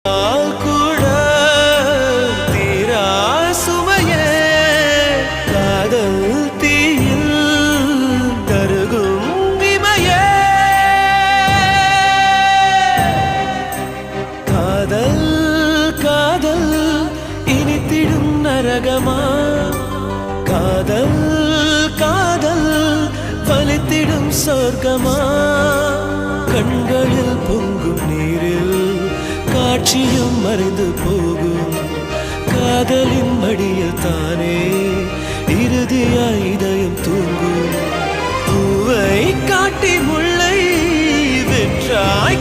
கூட தீரா சுமையே காதல் தீயில் கருகும் இமையே காதல் காதல் இனித்திடும் நரகமா காதல் காதல் வலித்திடும் சொர்க்கமா கண்களில் பொங்கும் நீரில் காட்சியும் மறைந்து போகும் காதலின் மடியில் தானே இறுதியாய் இதயம் தூங்கும் பூவை காட்டி முல்லை வெற்றாய்